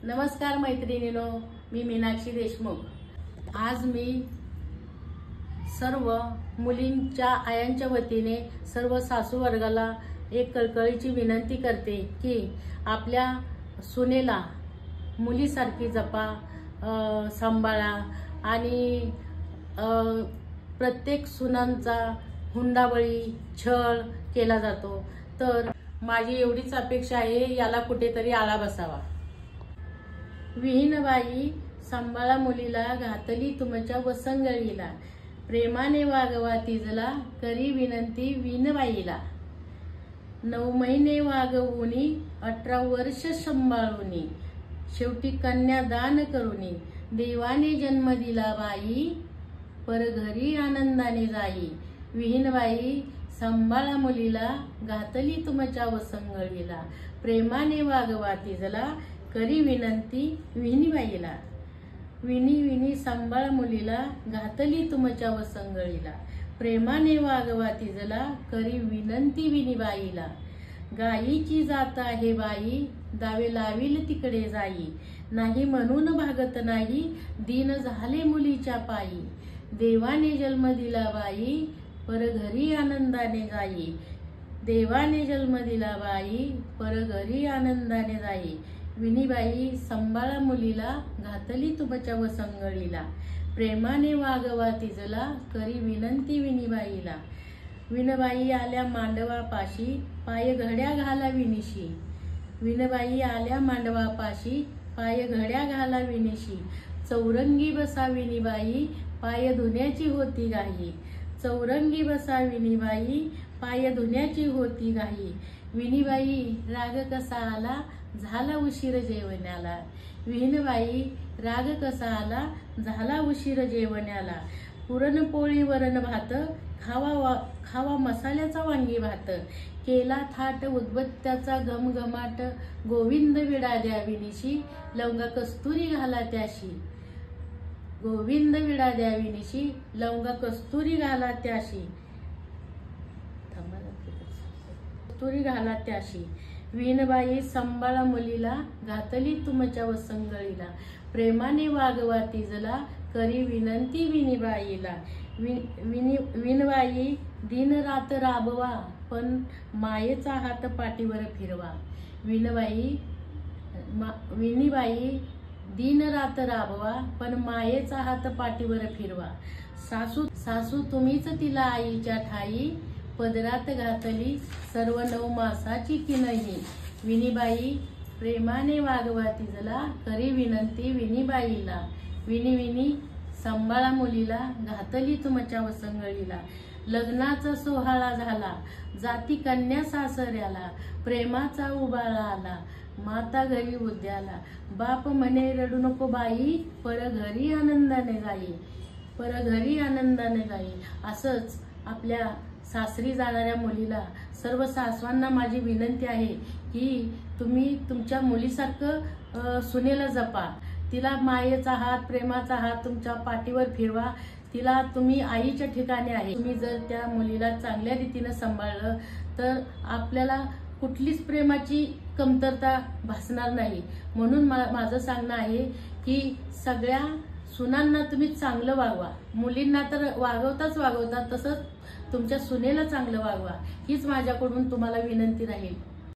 नमस्कार मैत्रिणींनो, मी मीनाक्षी देशमुख। आज मी सर्व मुलींच्या आयांच्या वतीने सर्व सासू वर्गाला एक कळकळीची विनंती करते की आपल्या सुनेला मुलीसारखी जपा, सांभाळा आणि प्रत्येक सुनांचा हुंडाबळी छळ केला जातो। तर माझी एवढीच अपेक्षा आहे, याला कुठेतरी आळा बसावा। विहीनबाई सांभाळा मुलीला, घातली तुमच्या वसंगळीला, प्रेमाने वागवा तिजला, करी विनंती विणबाईला। 9 महिने वागवूनी, 18 वर्ष सांभाळूनी, शेवटी कन्यादान करूनी, देवाने जन्म दिला बाई, परघरी आनंदाने जाई। विहीनबाई सांभाळा मुलीला, घातली तुमच्या वसंगळीला, प्रेमाने वागवा तिजला, करी विनंती विणीबाईला। विणी सांभाळा मुलीला, घातली तुमच्या वसंगळीला, प्रेमाने वागवा तिजला, करी विनंती विणीबाईला। गायीची जात आहे बाई, दावे लावील तिकडे जाई, नाही म्हणून भागत नाही, दीन झाले मुलीच्या पायी। देवाने जन्म दिला बाई, परघरी आनंदाने जाई, देवाने जन्म दिला बाई, परघरी आनंदाने जाई। विणीबाई सांभाळा मुलीला, घातली तुमच्या वसंगळीला, प्रेमाने वागवा तिजला, करी विनंती विणीबाईला। विणबाई आल्या मांडवापाशी, पाय घड्या घाला विणीशी। विणबाई आल्या मांडवापाशी, पाय घड्या घाला विणीशी, चौरंगी बसा विणीबाई, पाय धुण्याची होती घाई। चौरंगी बसा विणीबाई, पाय धुण्याची होती घाई। विणीबाई राग कसा आला, झाला उशीर जेवण्याला। विहीनबाई राग कसा आला, झाला उशीर जेवण्याला। पुरणपोळी वरण भात, खावा मसाल्याचा वांगी भात, केला थाट उदबत्त्याचा घमघमाट, गोविंद विडा द्या विणीशी, लवंगा कस्तुरी घाला त्याशी। गोविंद विडा द्या विणीशी, लवंगा कस्तुरी घाला त्याशी, कस्तुरी घाला त्याशी। विणबाई सांभाळा मुलीला, घातली तुमच्या वसंगळीला, प्रेमाने वागवा तिजला, करी विनंती विणीबाईला। विणबाई दिन रात राबवा, पण मायेचा हात पाठीवर फिरवा। विणीबाई दिन रात राबवा, पण मायेचा हात पाठीवर फिरवा। सासू तुम्हीच तिला आईच्या ठाई, पदरात घातली सर्व 9 मासाची की नाही। विणीबाई प्रेमाने वागवा तिजला, करी विनंती विणीबाईला। विणी सांभाळा मुलीला, घातली तुमच्या वसंगळीला, लग्नाचा सोहळा झाला, जाती कन्या सासऱ्याला, प्रेमाचा उबाळा आला, माता घरी उद्याला, बाप म्हणे रडू नको बाई, परघरी आनंदाने जाई, परघरी आनंदाने जाई। असंच आपल्या सासरी जाणाऱ्या मुलीला सर्व सासवांना माझी विनंती आहे की तुम्ही तुमच्या मुलीसारखं सुनेला जपा, तिला मायेचा हात प्रेमाचा हात तुमच्या पाठीवर फिरवा। तिला तुम्ही आईच्या ठिकाणी आहे, तुम्ही जर त्या मुलीला चांगल्या रीतीने सांभाळलं तर आपल्याला कुठलीच प्रेमाची कमतरता भासणार नाही। म्हणून माझं सांगणं आहे की सगळ्या सुनांना तुम्ही चांगलं वागवा, मुलींना तर वागवता तसंच तुमच्या सुनेला चांगलं वागवा, हीच माझ्याकडून तुम्हाला विनंती राहील।